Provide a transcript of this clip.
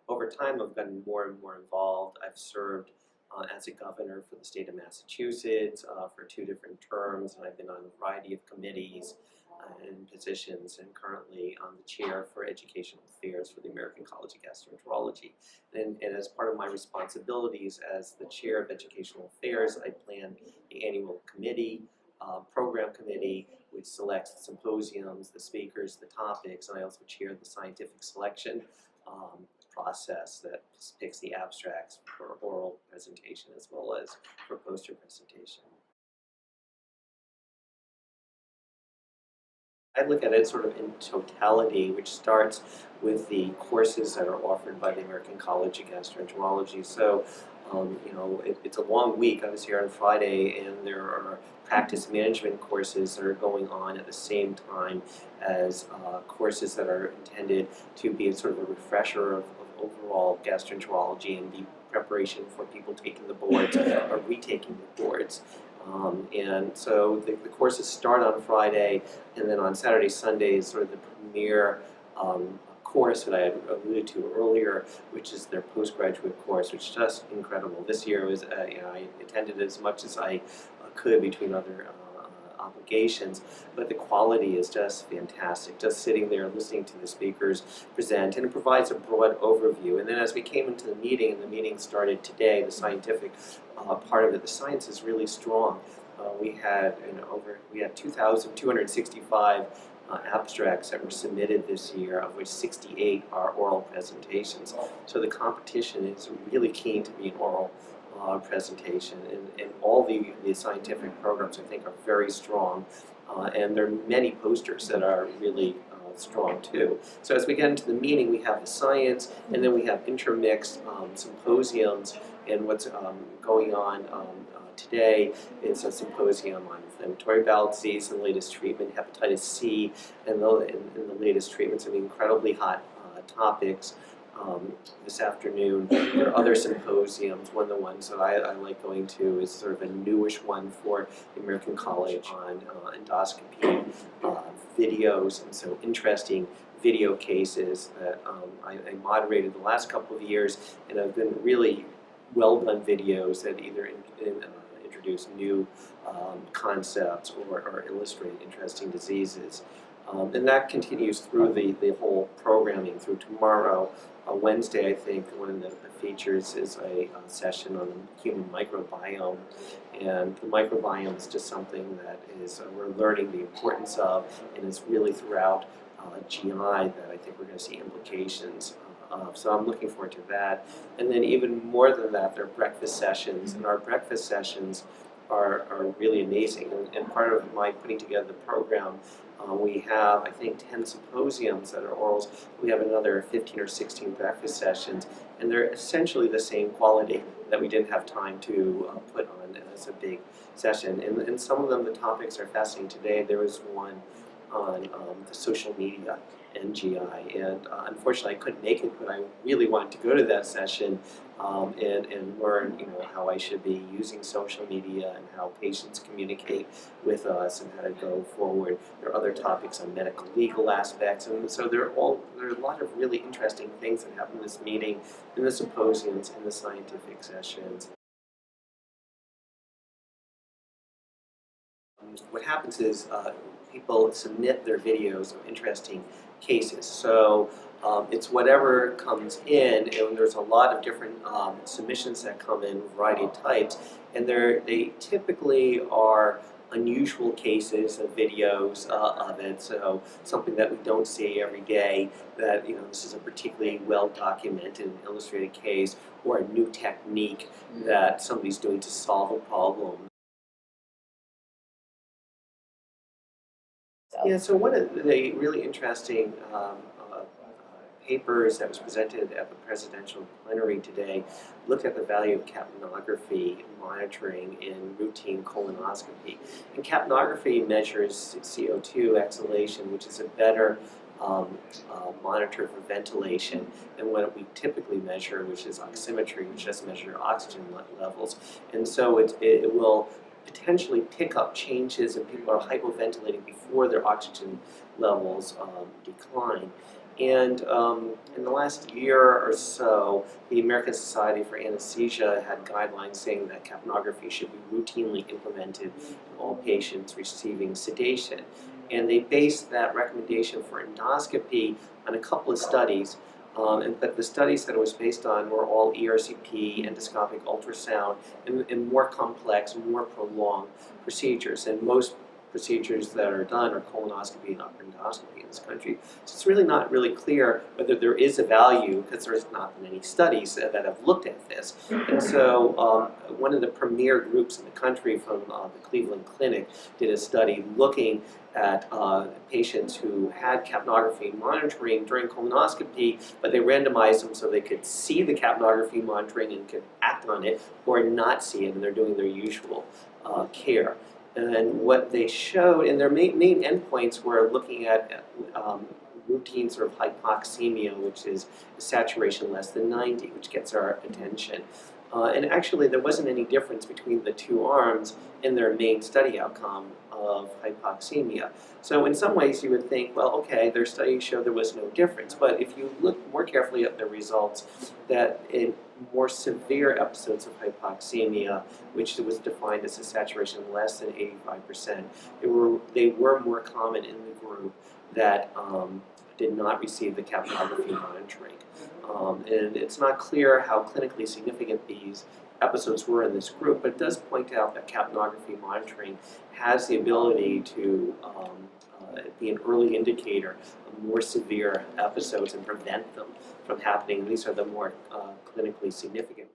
over time, I've gotten more and more involved. I've served as a governor for the state of Massachusetts for 2 different terms, and I've been on a variety of committees and positions, and currently I'm the chair for educational affairs for the American College of Gastroentrology. And as part of my responsibilities as the chair of educational affairs, I plan the annual committee, program committee, which selects the symposiums, the speakers, the topics, and I also chair the scientific selection process that picks the abstracts for oral presentation as well as for poster presentation. I look at it sort of in totality, which starts with the courses that are offered by the American College of Gastroentrology. So, it's a long week. I was here on Friday, and there are practice management courses that are going on at the same time as courses that are intended to be a sort of a refresher of overall gastroenterology and be preparation for people taking the boards or retaking the boards. And so the courses start on Friday, and then on Saturday, Sunday is sort of the premier course that I had alluded to earlier, which is their postgraduate course, which is just incredible. This year was, I attended as much as I could between other obligations, but the quality is just fantastic. Just sitting there listening to the speakers present, and it provides a broad overview. And then as we came into the meeting, and the meeting started today, the scientific part of it, the science is really strong. We had 2,265 abstracts that were submitted this year, of which 68 are oral presentations. So the competition is really keen to be an oral presentation, and all the scientific programs I think are very strong, and there are many posters that are really strong too. So as we get into the meeting, we have the science, and then we have intermixed symposiums, and what's going on today is a symposium on inflammatory bowel disease and the latest treatment, hepatitis C, and the latest treatments, and incredibly hot topics. This afternoon, there are other symposiums. One of the ones that I like going to is sort of a newish one for the American College on endoscopy videos, and so interesting video cases that I moderated the last couple of years, and have been really well done videos that either introduce new concepts or illustrate interesting diseases. And that continues through the whole programming through tomorrow. Wednesday, I think, one of the features is a session on the human microbiome. And the microbiome is just something that is we're learning the importance of, and is really throughout GI that I think we're going to see implications of. So I'm looking forward to that. And then even more than that, there are breakfast sessions, and our breakfast sessions are really amazing. And part of my putting together the program, we have, I think, 10 symposiums that are orals. We have another 15 or 16 breakfast sessions, and they're essentially the same quality that we didn't have time to put on as a big session. And some of them, the topics are fascinating. Today there was one on the social media and GI, and unfortunately I couldn't make it, but I really wanted to go to that session and learn, how I should be using social media and how patients communicate with us and how to go forward. There are other topics on medical legal aspects, and so there are a lot of really interesting things that happen in this meeting, in the symposiums, in the scientific sessions. What happens is people submit their videos of interesting cases. So it's whatever comes in, and there's a lot of different submissions that come in, a variety of types, and they typically are unusual cases of videos of it, so something that we don't see every day, that this is a particularly well documented and illustrated case, or a new technique that somebody's doing to solve a problem. Yeah, so one of the really interesting papers that was presented at the presidential plenary today looked at the value of capnography monitoring in routine colonoscopy. And capnography measures CO2 exhalation, which is a better monitor for ventilation than what we typically measure, which is oximetry, which just measures oxygen levels. And so it will potentially pick up changes, and people are hypoventilating before their oxygen levels decline. And in the last year or so, the American Society for Anesthesia had guidelines saying that capnography should be routinely implemented in all patients receiving sedation. And they based that recommendation for endoscopy on a couple of studies. But the studies that it was based on were all ERCP, endoscopic ultrasound, and more complex, more prolonged procedures. And most procedures that are done are colonoscopy and upper endoscopy in this country. So it's really not really clear whether there is a value, because there has not been any studies that have looked at this. And so one of the premier groups in the country from the Cleveland Clinic did a study looking at patients who had capnography monitoring during colonoscopy, but they randomized them so they could see the capnography monitoring and could act on it, or not see it, and they're doing their usual care. And what they showed, and their main endpoints were looking at routine sort of hypoxemia, which is saturation less than 90, which gets our attention. And actually, there wasn't any difference between the two arms in their main study outcome of hypoxemia. So in some ways, you would think, well, okay, their study showed there was no difference. But if you look more carefully at the results, that in more severe episodes of hypoxemia, which was defined as a saturation less than 85%, they were more common in the group that did not receive the capnography monitoring. And it's not clear how clinically significant these episodes were in this group, but it does point out that capnography monitoring has the ability to be an early indicator of more severe episodes and prevent them from happening. These are the more clinically significant